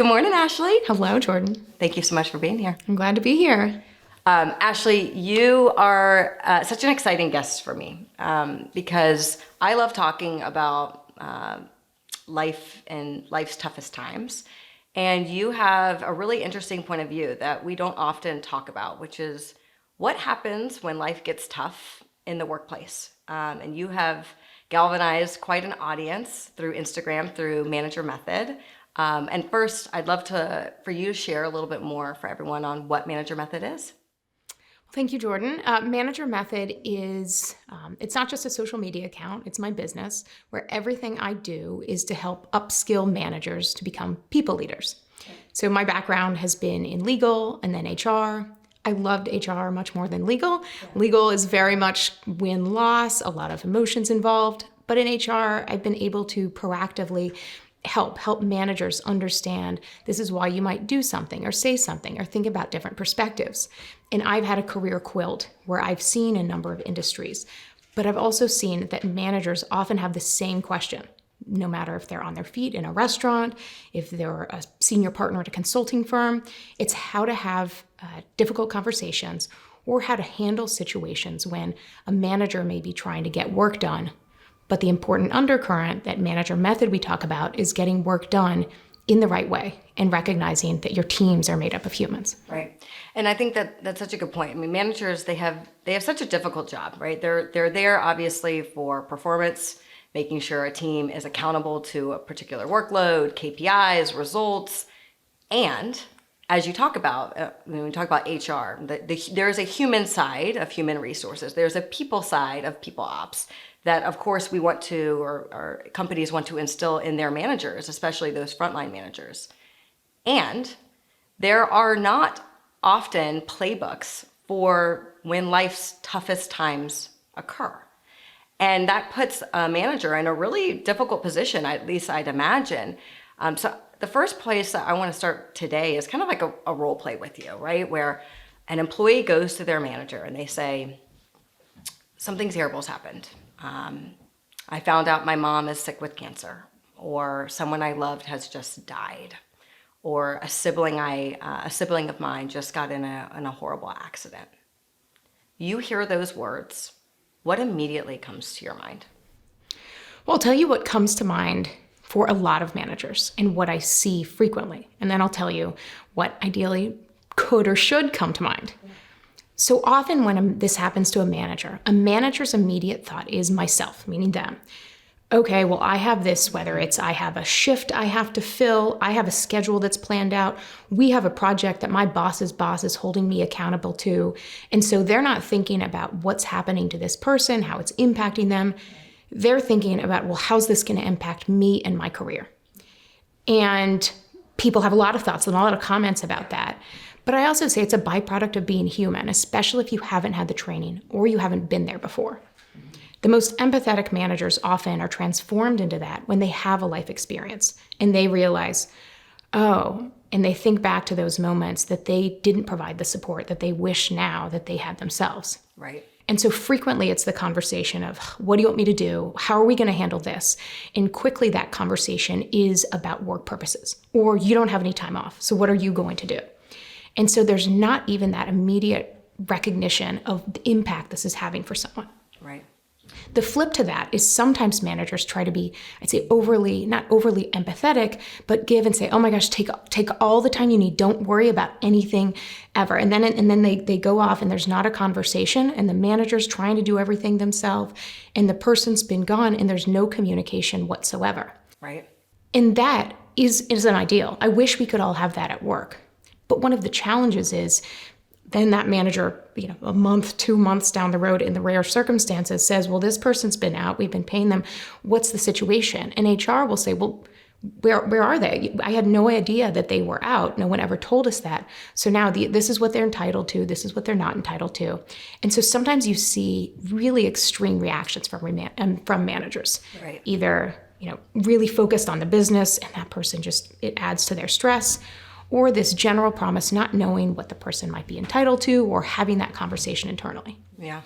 Good morning, Ashley. Hello, Jordan. Thank you so much for being here. I'm glad to be here. Ashley, you are such an exciting guest for me because I love talking about life and life's toughest times. And you have a really interesting point of view that we don't often talk about, which is what happens when life gets tough in the workplace. And you have galvanized quite an audience through Instagram, through Manager Method. And first, I'd love for you to share a little bit more for everyone on what Manager Method is. Thank you, Jordan. Manager Method is, it's not just a social media account, it's my business where everything I do is to help upskill managers to become people leaders. So my background has been in legal and then HR. I loved HR much more than legal. Legal is very much win-loss, a lot of emotions involved. But in HR, I've been able to proactively help managers understand this is why you might do something or say something or think about different perspectives. And I've had a career quilt where I've seen a number of industries, but I've also seen that managers often have the same question, no matter if they're on their feet in a restaurant, if they're a senior partner at a consulting firm. It's how to have difficult conversations or how to handle situations when a manager may be trying to get work done. But the important undercurrent that Manager Method we talk about is getting work done in the right way and recognizing that your teams are made up of humans. Right. And I think that's such a good point. I mean, managers, they have such a difficult job, right? They're there obviously for performance, making sure a team is accountable to a particular workload, KPIs, results. And as you talk about, when we talk about HR, there's a human side of human resources. There's a people side of people ops that, of course, we want to, or companies want to instill in their managers, especially those frontline managers. And there are not often playbooks for when life's toughest times occur. And that puts a manager in a really difficult position, at least I'd imagine. So the first place that I want to start today is kind of like a role play with you, right? Where an employee goes to their manager and they say, something terrible's happened. I found out my mom is sick with cancer, or someone I loved has just died, or a sibling of mine just got in a horrible accident. You hear those words, what immediately comes to your mind? Well, I'll tell you what comes to mind for a lot of managers and what I see frequently. And then I'll tell you what ideally could or should come to mind. So often when this happens to a manager's immediate thought is myself, meaning them. Okay, well, I have this, whether it's I have a shift I have to fill, I have a schedule that's planned out, we have a project that my boss's boss is holding me accountable to. And so they're not thinking about what's happening to this person, how it's impacting them. They're thinking about, well, how's this going to impact me and my career? And people have a lot of thoughts and a lot of comments about that. But I also say it's a byproduct of being human, especially if you haven't had the training or you haven't been there before. The most empathetic managers often are transformed into that when they have a life experience and they realize, oh, and they think back to those moments that they didn't provide the support that they wish now that they had themselves. Right. And so frequently it's the conversation of, what do you want me to do? How are we going to handle this? And quickly that conversation is about work purposes, or you don't have any time off. So what are you going to do? And so there's not even that immediate recognition of the impact this is having for someone. Right. The flip to that is sometimes managers try to be, I'd say not overly empathetic, but give and say, oh my gosh, take all the time you need. Don't worry about anything ever. And then they go off and there's not a conversation and the manager's trying to do everything themselves and the person's been gone and there's no communication whatsoever. Right. And that is an ideal. I wish we could all have that at work. But one of the challenges is then that manager, a month, 2 months down the road in the rare circumstances says, well, this person's been out, we've been paying them, what's the situation? And HR will say, well, where are they? I had no idea that they were out. No one ever told us that. So now this is what they're entitled to. This is what they're not entitled to. And so sometimes you see really extreme reactions from managers. Right. Either, really focused on the business and that person it adds to their stress, or this general promise not knowing what the person might be entitled to or having that conversation internally. Yeah.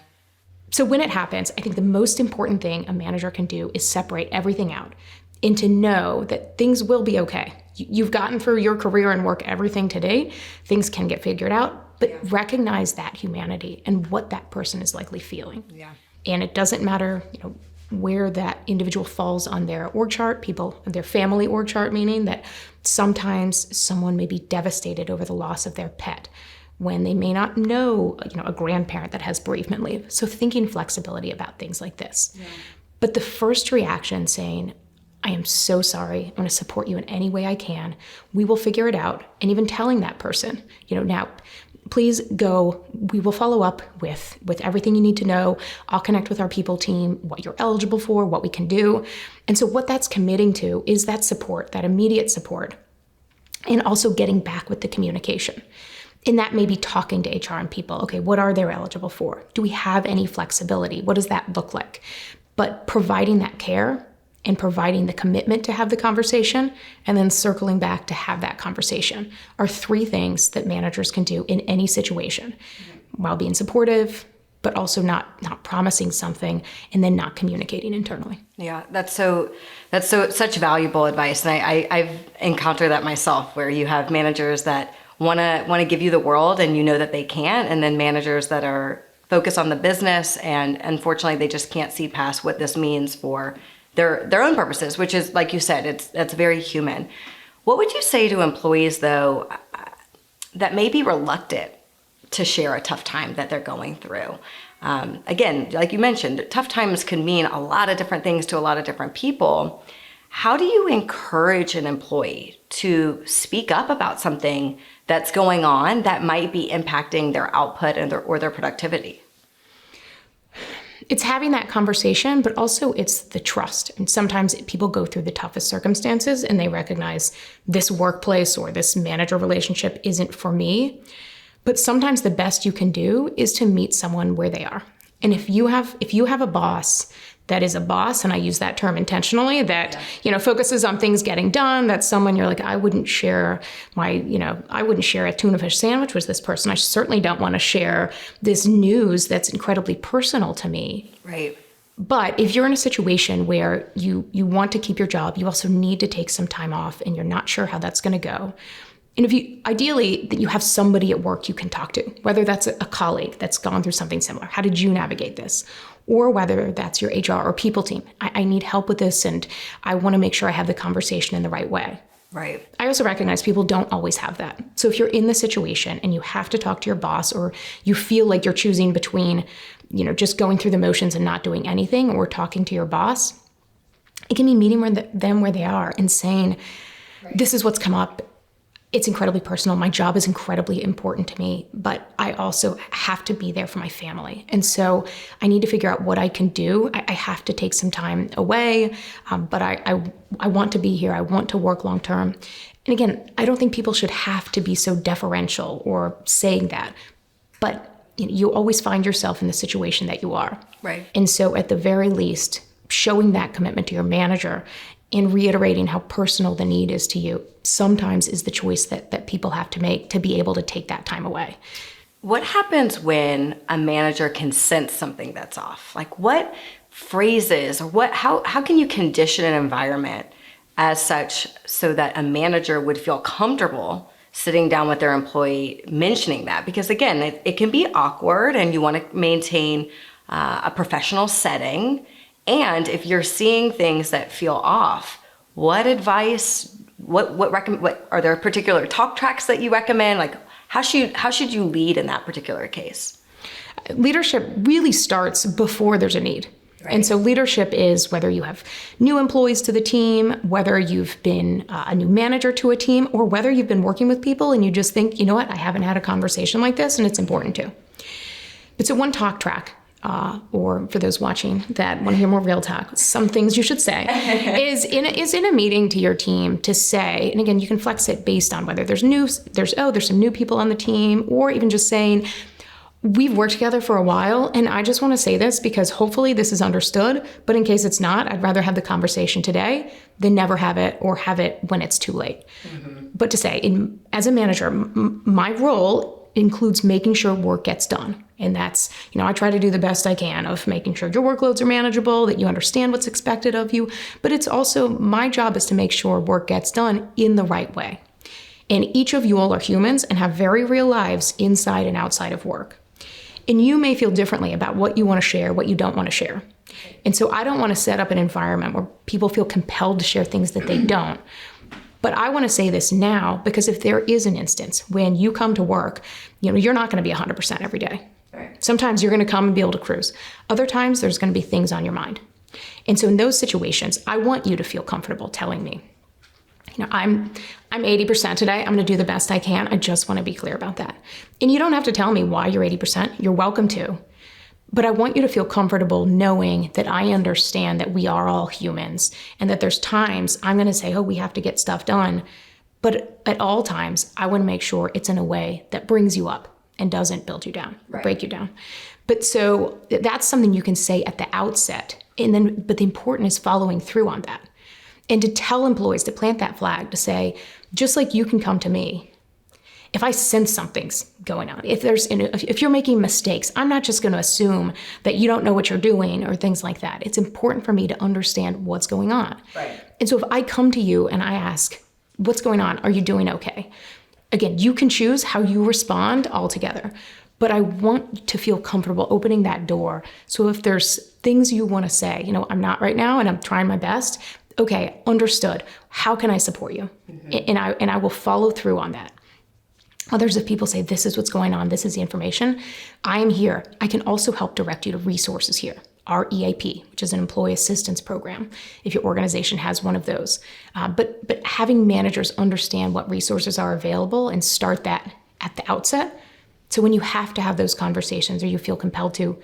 So when it happens, I think the most important thing a manager can do is separate everything out and to know that things will be okay. You've gotten through your career and work everything to date. Things can get figured out, but recognize that humanity and what that person is likely feeling. Yeah. And it doesn't matter, where that individual falls on their org chart, their family org chart, meaning that sometimes someone may be devastated over the loss of their pet when they may not know, a grandparent that has bereavement leave. So thinking flexibility about things like this. Yeah. But the first reaction saying, I am so sorry, I'm going to support you in any way I can. We will figure it out. And even telling that person, now, please go, we will follow up with everything you need to know. I'll connect with our people team, what you're eligible for, what we can do. And so what that's committing to is that support, that immediate support, and also getting back with the communication. And that may be talking to HR and people. Okay, what are they eligible for? Do we have any flexibility? What does that look like? But providing that care and providing the commitment to have the conversation and then circling back to have that conversation are three things that managers can do in any situation while being supportive, but also not promising something and then not communicating internally. Yeah, that's such valuable advice. And I've encountered that myself, where you have managers that want to give you the world and that they can't, and then managers that are focused on the business, and unfortunately they just can't see past what this means for their own purposes, which is, like you said, that's very human. What would you say to employees, though, that may be reluctant to share a tough time that they're going through? Again, like you mentioned, tough times can mean a lot of different things to a lot of different people. How do you encourage an employee to speak up about something that's going on that might be impacting their output and or their productivity? It's having that conversation, but also it's the trust. And sometimes people go through the toughest circumstances and they recognize this workplace or this manager relationship isn't for me. But sometimes the best you can do is to meet someone where they are. And if you have a boss that is a boss, and I use that term intentionally, that, focuses on things getting done, that's someone you're like, I wouldn't share a tuna fish sandwich with this person. I certainly don't want to share this news that's incredibly personal to me. Right. But if you're in a situation where you want to keep your job, you also need to take some time off and you're not sure how that's going to go. And ideally, that you have somebody at work you can talk to, whether that's a colleague that's gone through something similar. How did you navigate this? Or whether that's your HR or people team. I need help with this and I want to make sure I have the conversation in the right way. Right. I also recognize people don't always have that. So if you're in the situation and you have to talk to your boss, or you feel like you're choosing between, just going through the motions and not doing anything, or talking to your boss, it can be meeting them where they are and saying, This is what's come up. It's incredibly personal. My job is incredibly important to me, but I also have to be there for my family. And so I need to figure out what I can do. I have to take some time away, but I want to be here. I want to work long term. And again, I don't think people should have to be so deferential or saying that, but you always find yourself in the situation that you are. Right. And so at the very least, showing that commitment to your manager and reiterating how personal the need is to you sometimes is the choice that people have to make to be able to take that time away. What happens when a manager can sense something that's off? Like, what phrases or how can you condition an environment as such so that a manager would feel comfortable sitting down with their employee mentioning that? Because again, it can be awkward and you want to maintain a professional setting. And if you're seeing things that feel off, what advice, what are there particular talk tracks that you recommend? Like, how should you lead in that particular case? Leadership really starts before there's a need. Right. And so leadership is whether you have new employees to the team, whether you've been a new manager to a team, or whether you've been working with people and you just think, you know what, I haven't had a conversation like this and it's important to. But so one talk track, or for those watching that want to hear more real talk, some things you should say is in a meeting to your team to say, and again, you can flex it based on whether there's some new people on the team, or even just saying, we've worked together for a while and I just want to say this because hopefully this is understood, but in case it's not, I'd rather have the conversation today than never have it or have it when it's too late. Mm-hmm. But to say, as a manager, my role includes making sure work gets done. And that's, I try to do the best I can of making sure your workloads are manageable, that you understand what's expected of you. But it's also my job is to make sure work gets done in the right way. And each of you all are humans and have very real lives inside and outside of work. And you may feel differently about what you want to share, what you don't want to share. And so I don't want to set up an environment where people feel compelled to share things that they don't. But I want to say this now, because if there is an instance when you come to work, you're not going to be 100% every day. Right. Sometimes you're going to come and be able to cruise. Other times there's going to be things on your mind. And so in those situations, I want you to feel comfortable telling me, I'm 80% today. I'm going to do the best I can. I just want to be clear about that. And you don't have to tell me why you're 80%. You're welcome to. But I want you to feel comfortable knowing that I understand that we are all humans and that there's times I'm going to say, we have to get stuff done. But at all times, I want to make sure it's in a way that brings you up and doesn't build you down, or break you down. But so that's something you can say at the outset. But the important is following through on that. And to tell employees to plant that flag, to say, just like you can come to me, if I sense something's going on, if you're making mistakes, I'm not just going to assume that you don't know what you're doing or things like that. It's important for me to understand what's going on. Right. And so if I come to you and I ask, what's going on? Are you doing okay? Again, you can choose how you respond altogether. But I want to feel comfortable opening that door. So if there's things you want to say, I'm not right now and I'm trying my best. Okay, understood. How can I support you? Mm-hmm. And I will follow through on that. Others, if people say, this is what's going on, this is the information, I am here. I can also help direct you to resources here. Our EAP, which is an employee assistance program, if your organization has one of those. But having managers understand what resources are available and start that at the outset. So when you have to have those conversations or you feel compelled to,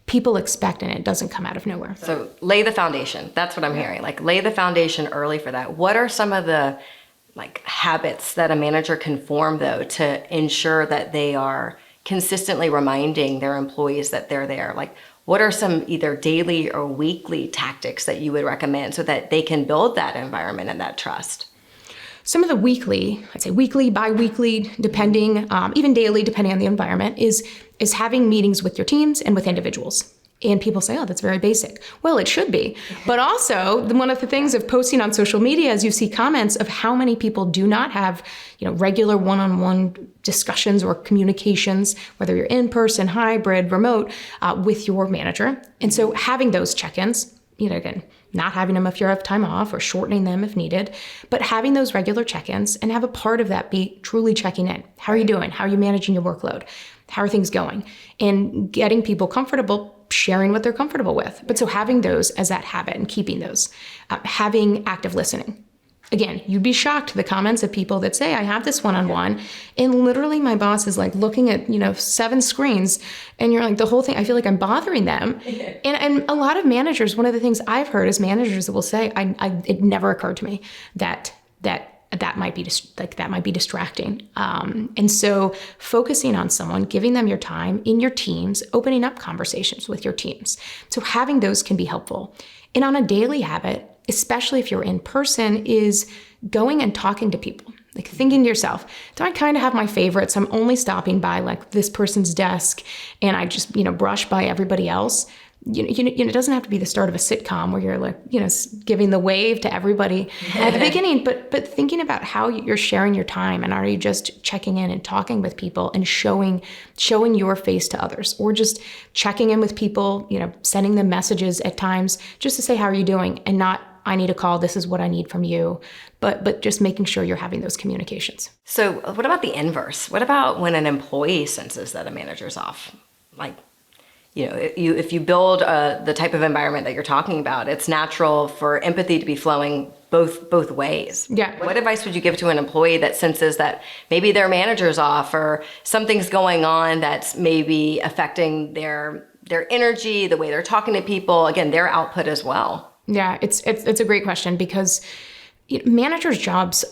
people expect and it doesn't come out of nowhere. So lay the foundation. That's what I'm hearing. Lay the foundation early for that. What are some of the habits that a manager can form, though, to ensure that they are consistently reminding their employees that they're there? What are some either daily or weekly tactics that you would recommend so that they can build that environment and that trust? Some of the weekly, I'd say weekly, bi-weekly, depending, even daily, depending on the environment, is having meetings with your teams and with individuals. And people say, that's very basic. Well, it should be. But also, one of the things of posting on social media is you see comments of how many people do not have, regular one-on-one discussions or communications, whether you're in person, hybrid, remote, with your manager. And so having those check-ins, again, not having them if you have time off or shortening them if needed, but having those regular check-ins and have a part of that be truly checking in. How are you doing? How are you managing your workload? How are things going? And getting people comfortable sharing what they're comfortable with. But so having those as that habit and keeping those, having active listening. Again, you'd be shocked the comments of people that say, I have this one-on-one, and literally my boss is looking at, 7 screens, and you're the whole thing, I feel like I'm bothering them. And a lot of managers, one of the things I've heard is managers that will say, it never occurred to me that might be distracting. And so focusing on someone, giving them your time in your teams, opening up conversations with your teams. So having those can be helpful. And on a daily habit, especially if you're in person, is going and talking to people. Thinking to yourself, do I kind of have my favorites? I'm only stopping by this person's desk and I just, brush by everybody else. It doesn't have to be the start of a sitcom where you're giving the wave to everybody at the beginning, but thinking about how you're sharing your time, and are you just checking in and talking with people and showing your face to others, or just checking in with people, sending them messages at times just to say, how are you doing? And not, I need a call, this is what I need from you, but just making sure you're having those communications. So what about the inverse? What about when an employee senses that a manager's off? If you build the type of environment that you're talking about, it's natural for empathy to be flowing both ways. Yeah. What advice would you give to an employee that senses that maybe their manager's off or something's going on that's maybe affecting their energy, the way they're talking to people, again, their output as well? Yeah, it's a great question, because managers' jobs,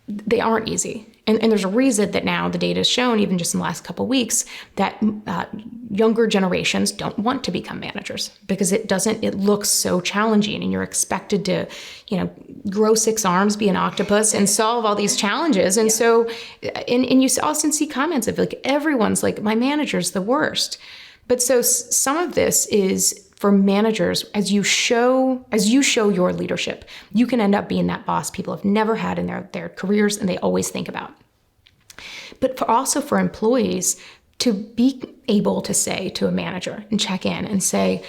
they aren't easy. And there's a reason that now the data has shown, even just in the last couple of weeks, that younger generations don't want to become managers because it looks so challenging, and you're expected to, grow 6 arms, be an octopus, and solve all these challenges. And so, and you often see comments of like, everyone's like, my manager's the worst. But so some of this is for managers, as you show your leadership, you can end up being that boss people have never had in their careers and they always think about. But also for employees to be able to say to a manager and check in and say,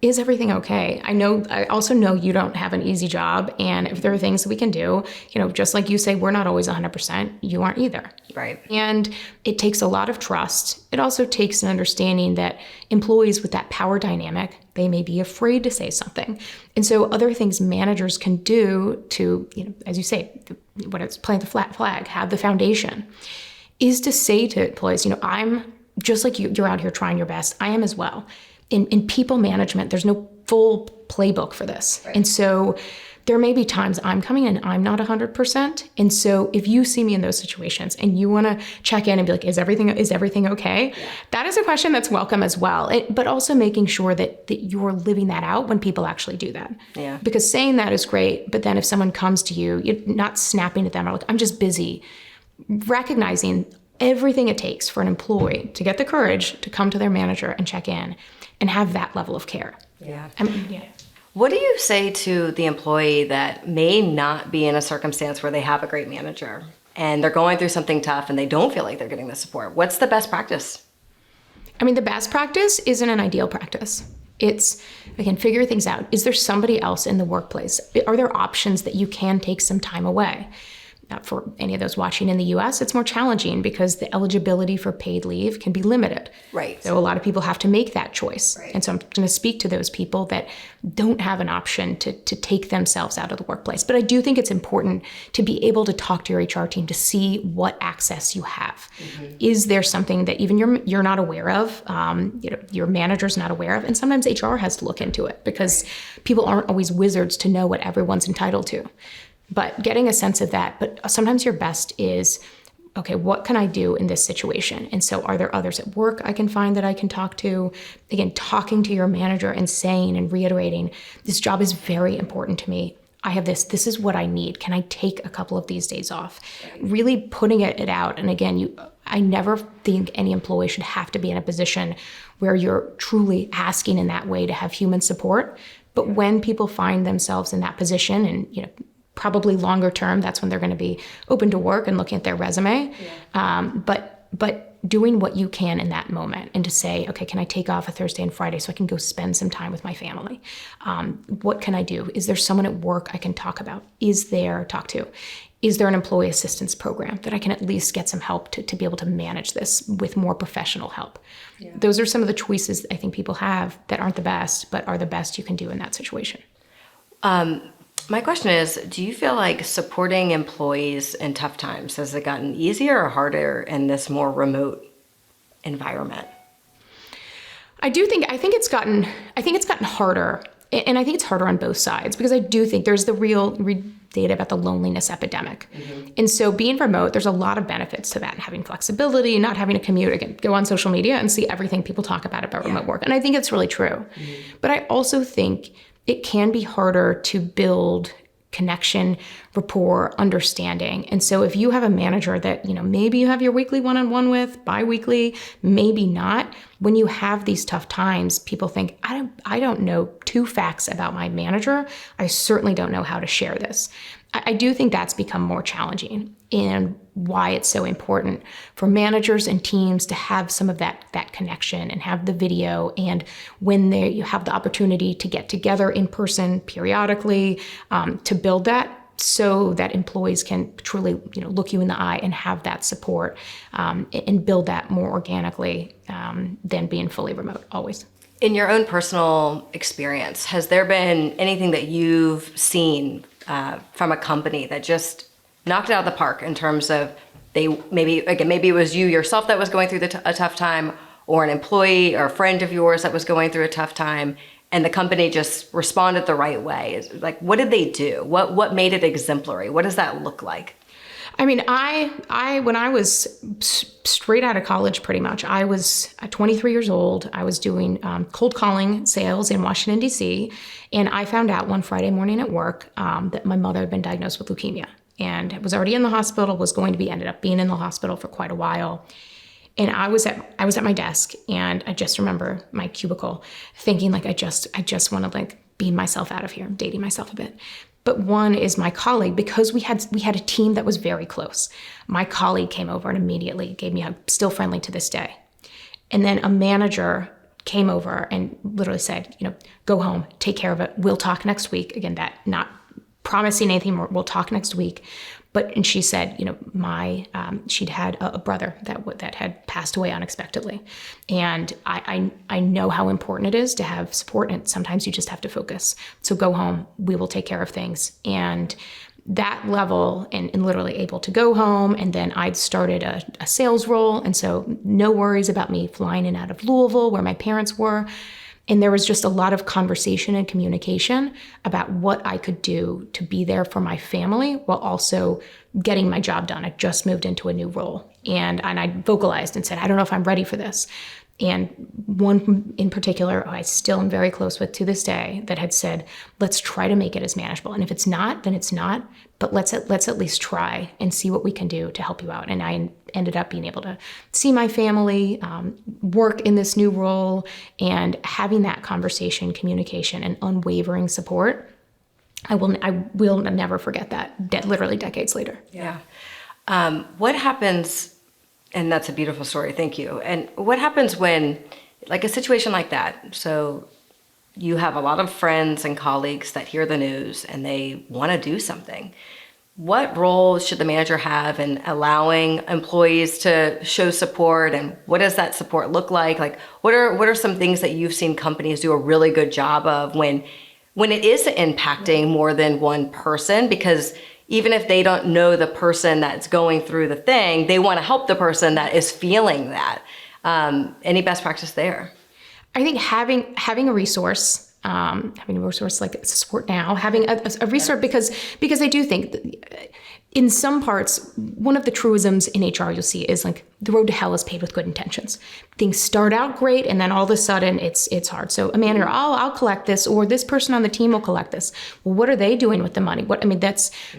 is everything okay? I also know you don't have an easy job. And if there are things that we can do, just like you say, we're not always 100%, you aren't either. Right. And it takes a lot of trust. It also takes an understanding that employees with that power dynamic, they may be afraid to say something. And so other things managers can do to, as you say, what it's plant the flat flag, have the foundation, is to say to employees, I'm just like you're out here trying your best. I am as well. In people management, there's no full playbook for this. Right. And so there may be times I'm coming in, I'm not 100%. And so if you see me in those situations and you want to check in and be like, is everything okay? Yeah. That is a question that's welcome as well. But also making sure that you're living that out when people actually do that. Yeah. Because saying that is great. But then if someone comes to you, you're not snapping at them or like, I'm just busy. Recognizing everything it takes for an employee to get the courage to come to their manager and check in and have that level of care. Yeah. What do you say to the employee that may not be in a circumstance where they have a great manager and they're going through something tough and they don't feel like they're getting the support? What's the best practice? The best practice isn't an ideal practice. It's, again, figure things out. Is there somebody else in the workplace? Are there options that you can take some time away? For any of those watching in the US, it's more challenging because the eligibility for paid leave can be limited. Right. So a lot of people have to make that choice. Right. And so I'm going to speak to those people that don't have an option to take themselves out of the workplace. But I do think it's important to be able to talk to your HR team to see what access you have. Mm-hmm. Is there something that even you're not aware of, your manager's not aware of? And sometimes HR has to look into it because people aren't always wizards to know what everyone's entitled to. But getting a sense of that, but sometimes your best is, okay, what can I do in this situation? And so are there others at work I can find that I can talk to? Again, talking to your manager and saying and reiterating, this job is very important to me. I have this is what I need. Can I take a couple of these days off? Really putting it out. And again, I never think any employee should have to be in a position where you're truly asking in that way to have human support. But when people find themselves in that position and, probably longer term, that's when they're going to be open to work and looking at their resume. Yeah. But doing what you can in that moment and to say, okay, can I take off a Thursday and Friday so I can go spend some time with my family? What can I do? Is there someone at work I can talk to? Is there an employee assistance program that I can at least get some help to be able to manage this with more professional help? Yeah. Those are some of the choices I think people have that aren't the best, but are the best you can do in that situation. My question is, do you feel like supporting employees in tough times, has it gotten easier or harder in this more remote environment? I think it's gotten harder. And I think it's harder on both sides because I do think there's the real data about the loneliness epidemic. Mm-hmm. And so being remote, there's a lot of benefits to that, and having flexibility, not having to commute. Again, go on social media and see everything people talk about remote work. And I think it's really true. Mm-hmm. But I also think it can be harder to build connection, rapport, understanding. And so if you have a manager that, maybe you have your weekly one-on-one with, bi-weekly, maybe not, when you have these tough times, people think, I don't know 2 facts about my manager. I certainly don't know how to share this. I do think that's become more challenging, and why it's so important for managers and teams to have some of that connection and have the video. And when you have the opportunity to get together in person periodically, to build that so that employees can truly look you in the eye and have that support, and build that more organically than being fully remote always. In your own personal experience, has there been anything that you've seen from a company that just knocked it out of the park in terms of maybe it was you yourself that was going through a tough time, or an employee or a friend of yours that was going through a tough time, and the company just responded the right way? Like, what did they do? What made it exemplary? What does that look like? I mean, when I was straight out of college, pretty much, I was 23 years old. I was doing cold calling sales in Washington, D.C. And I found out one Friday morning at work that my mother had been diagnosed with leukemia and was already in the hospital, ended up being in the hospital for quite a while. And I was at my desk, and I just remember my cubicle thinking, like, I just want to, like, beam myself out of here. I'm dating myself a bit. But one is my colleague, because we had a team that was very close. My colleague came over and immediately gave me a hug, still friendly to this day. And then a manager came over and literally said, go home, take care of it. We'll talk next week. Again, that not promising anything more. We'll talk next week. And she said, she'd had a brother that had passed away unexpectedly. And I know how important it is to have support, and sometimes you just have to focus. So go home, we will take care of things. And that level, and literally able to go home. And then I'd started a sales role. And so no worries about me flying in out of Louisville, where my parents were. And there was just a lot of conversation and communication about what I could do to be there for my family while also getting my job done. I just moved into a new role. And I vocalized and said, I don't know if I'm ready for this. And one in particular, who I still am very close with to this day, that had said, let's try to make it as manageable. And if it's not, then it's not. But let's at least try and see what we can do to help you out. And I ended up being able to see my family, work in this new role, and having that conversation, communication, and unwavering support. I will never forget that, literally decades later. Yeah. What happens, and that's a beautiful story, thank you. And what happens when, like a situation like that, so you have a lot of friends and colleagues that hear the news and they want to do something. What role should the manager have in allowing employees to show support, and what does that support look like? Like, what are some things that you've seen companies do a really good job of when it is impacting more than one person? Because even if they don't know the person that's going through the thing, they want to help the person that is feeling that. Any best practice there? I think having a resource like SupportNow, having a resource, because I do think that in some parts, one of the truisms in HR you'll see is, like, the road to hell is paved with good intentions. Things start out great, and then all of a sudden it's hard. So a manager, I'll collect this, or this person on the team will collect this. Well, what are they doing with the money?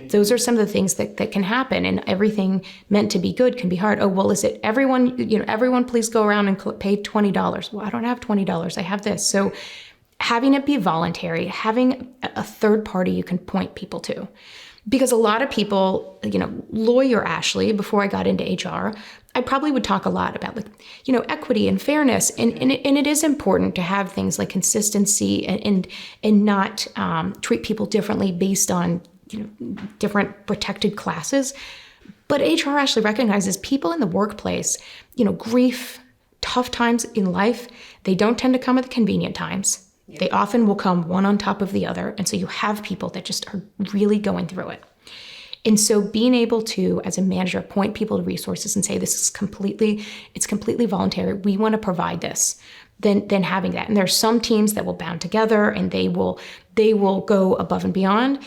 Those are some of the things that can happen, and everything meant to be good can be hard. Oh, well, is it everyone please go around and pay $20? Well, I don't have $20. I have this. So having it be voluntary, having a third party you can point people to. Because a lot of people, lawyer Ashley, before I got into HR, I probably would talk a lot about, equity and fairness. And it is important to have things like consistency and not treat people differently based on, different protected classes. But HR Ashley recognizes people in the workplace, grief, tough times in life, they don't tend to come at the convenient times. They often will come one on top of the other. And so you have people that just are really going through it. And so being able to, as a manager, point people to resources and say, it's completely voluntary. We want to provide this. Then having that. And there are some teams that will band together and they will go above and beyond,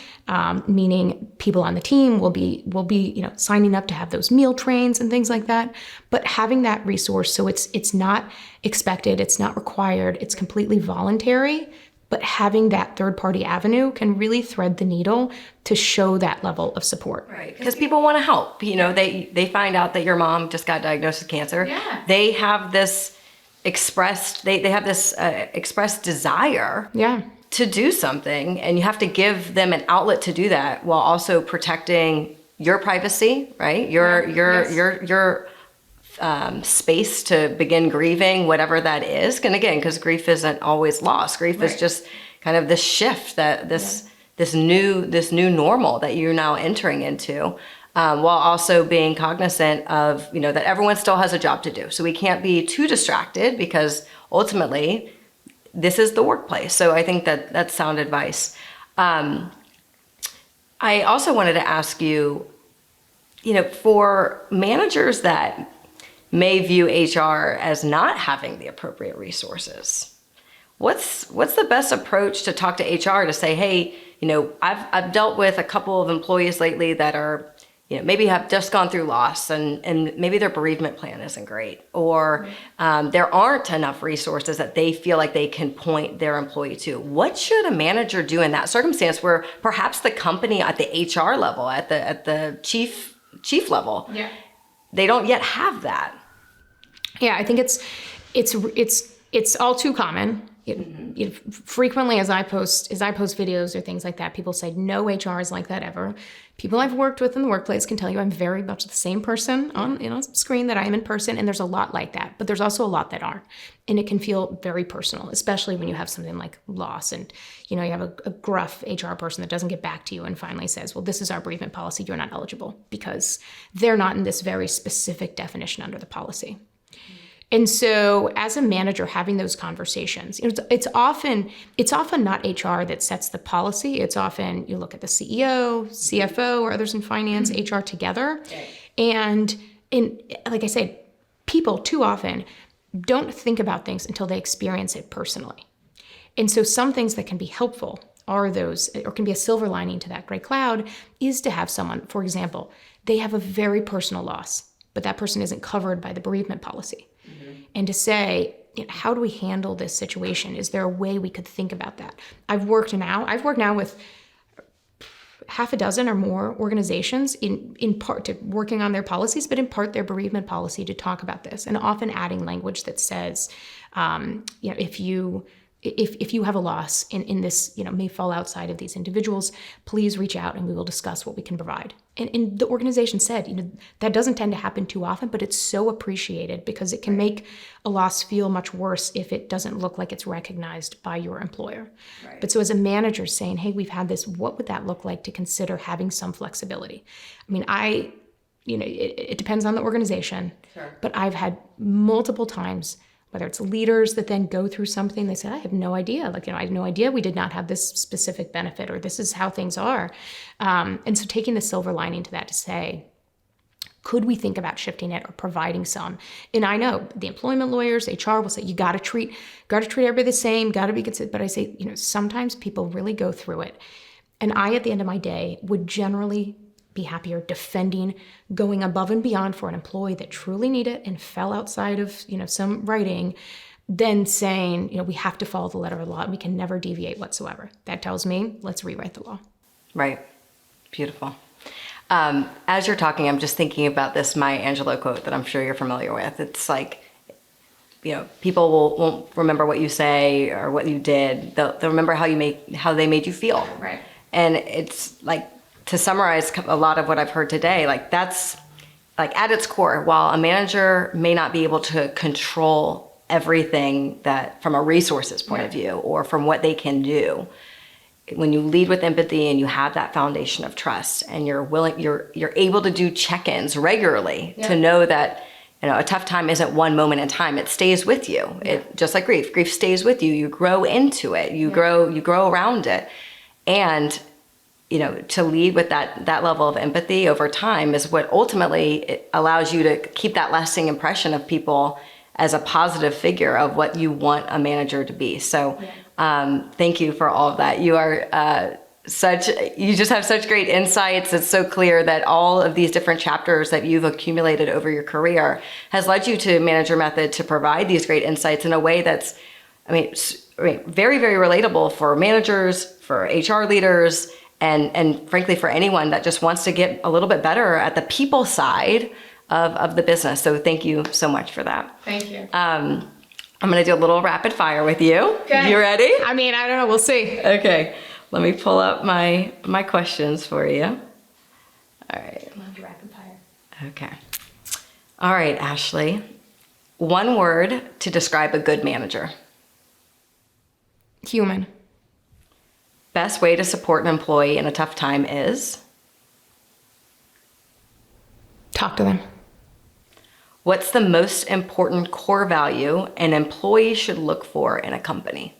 meaning people on the team will be signing up to have those meal trains and things like that. But having that resource, so it's not expected, it's not required, it's completely voluntary. But having that third-party avenue can really thread the needle to show that level of support. Right, because people want to help. They find out that your mom just got diagnosed with cancer. Yeah. They have this expressed desire to do something, and you have to give them an outlet to do that while also protecting your privacy, right? Your space to begin grieving, whatever that is. And again, because grief isn't always loss. Grief is just kind of this shift, that this new normal that you're now entering into. While also being cognizant of, that everyone still has a job to do. So we can't be too distracted, because ultimately this is the workplace. So I think that's sound advice. I also wanted to ask you, for managers that may view HR as not having the appropriate resources, what's the best approach to talk to HR to say, hey, I've dealt with a couple of employees lately that are maybe have just gone through loss and maybe their bereavement plan isn't great, or there aren't enough resources that they feel like they can point their employee to. What should a manager do in that circumstance where perhaps the company at the HR level, at the chief level, they don't yet have that? Yeah, I think it's all too common. Frequently, as I post videos or things like that, people say no HR is like that ever. People I've worked with in the workplace can tell you I'm very much the same person on screen that I am in person, and there's a lot like that. But there's also a lot that aren't, and it can feel very personal, especially when you have something like loss, and you have a gruff HR person that doesn't get back to you and finally says, "Well, this is our bereavement policy. You're not eligible," because they're not in this very specific definition under the policy. And so as a manager having those conversations, it's often not HR that sets the policy. It's often you look at the CEO, CFO, or others in finance, HR together. And like I said, people too often don't think about things until they experience it personally. And so some things that can be helpful are those, or can be a silver lining to that gray cloud, is to have someone, for example, they have a very personal loss, but that person isn't covered by the bereavement policy. And to say, how do we handle this situation? Is there a way we could think about that? I've worked now with half a dozen or more organizations in part to working on their policies, but in part their bereavement policy to talk about this, and often adding language that says, if you have a loss in this, may fall outside of these individuals, please reach out and we will discuss what we can provide. And the organization said, that doesn't tend to happen too often, but it's so appreciated because it can make a loss feel much worse if it doesn't look like it's recognized by your employer. Right. But so as a manager saying, hey, we've had this, what would that look like to consider having some flexibility? I mean, it depends on the organization, sure, but I've had multiple times, whether it's leaders that then go through something, they say, I have no idea. I have no idea we did not have this specific benefit, or this is how things are. And so taking the silver lining to that to say, could we think about shifting it or providing some? And I know the employment lawyers, HR will say, you got to treat everybody the same, got to be considered. But I say, sometimes people really go through it. And I, at the end of my day, would generally be happier defending, going above and beyond for an employee that truly need it and fell outside of, some writing, than saying, we have to follow the letter of the law and we can never deviate whatsoever. That tells me, let's rewrite the law. Right. Beautiful. As you're talking, I'm just thinking about this Maya Angelou quote that I'm sure you're familiar with. It's like, people won't remember what you say or what you did. They'll remember how they made you feel. Right. And it's like, to summarize a lot of what I've heard today, that's at its core, while a manager may not be able to control everything that from a resources point of view or from what they can do, when you lead with empathy and you have that foundation of trust and you're able to do check-ins regularly to know that a tough time isn't one moment in time, it stays with you. It just like grief stays with you. You grow into it, you grow around it. And to lead with that level of empathy over time is what ultimately allows you to keep that lasting impression of people as a positive figure of what you want a manager to be. So thank you for all of that. You are you just have such great insights. It's so clear that all of these different chapters that you've accumulated over your career has led you to Manager Method to provide these great insights in a way that's, very, very relatable for managers, for HR leaders, and frankly, for anyone that just wants to get a little bit better at the people side of the business. So thank you so much for that. Thank you. I'm going to do a little rapid fire with you. Okay. You ready? I don't know. We'll see. Okay. Let me pull up my questions for you. All right. Rapid fire. Okay. All right, Ashley. One word to describe a good manager. Human. Best way to support an employee in a tough time is? Talk to them. What's the most important core value an employee should look for in a company?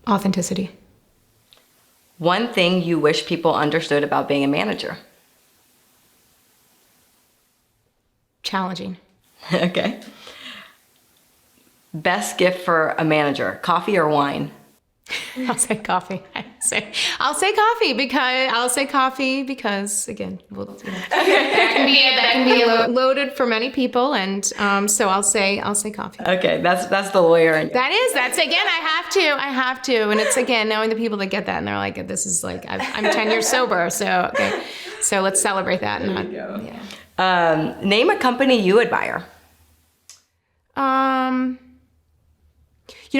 Authenticity. One thing you wish people understood about being a manager? Challenging. Okay. Best gift for a manager, coffee or wine? I'll say coffee. I'll say coffee because again, that can be loaded for many people, and so I'll say coffee. Okay, that's the lawyer in you. That's again. I have to, and it's again knowing the people that get that, and they're like, this is like I'm 10 years sober, so okay, so let's celebrate that. Name a company you admire.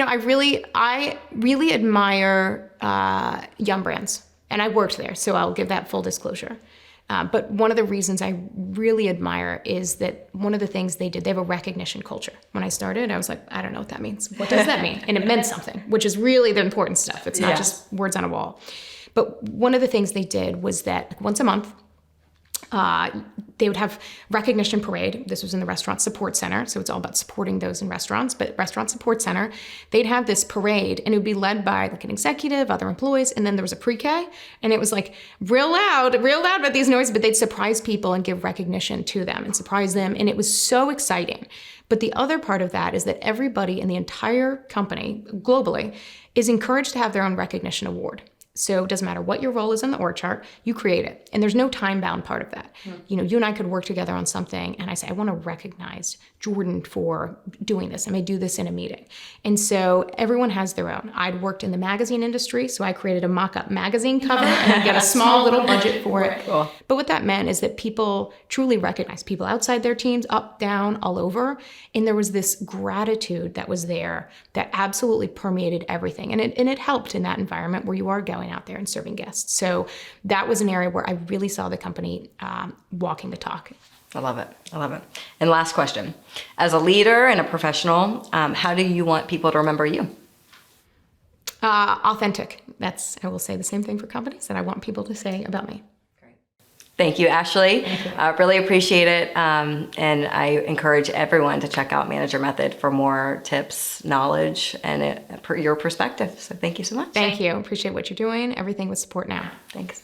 I really admire Yum Brands, and I worked there, so I'll give that full disclosure. But one of the reasons I really admire is that one of the things they did, they have a recognition culture. When I started, I was like, I don't know what that means. What does that mean? And it meant something, which is really the important stuff. It's not just words on a wall. But one of the things they did was that once a month, they would have recognition parade. This was in the restaurant support center, so it's all about supporting those in restaurants. But restaurant support center, they'd have this parade, and it would be led by like an executive, other employees, and then there was a pre-K, and it was like real loud about these noises. But they'd surprise people and give recognition to them and surprise them, and it was so exciting. But the other part of that is that everybody in the entire company, globally, is encouraged to have their own recognition award. So it doesn't matter what your role is in the org chart, you create it. And there's no time-bound part of that. You and I could work together on something, and I say, I want to recognize Jordan for doing this. I may do this in a meeting. And so everyone has their own. I'd worked in the magazine industry, so I created a mock-up magazine cover, and I got a small little budget for it. Cool. But what that meant is that people truly recognize people outside their teams, up, down, all over. And there was this gratitude that was there that absolutely permeated everything. And it helped in that environment where you are going out there and serving guests. So that was an area where I really saw the company walking the talk. I love it. And last question. As a leader and a professional, how do you want people to remember you? Authentic. I will say the same thing for companies that I want people to say about me. Thank you, Ashley. Thank you. Really appreciate it. And I encourage everyone to check out Manager Method for more tips, knowledge, and your perspective. So thank you so much. Thank you. Appreciate what you're doing. Everything with SupportNow. Thanks.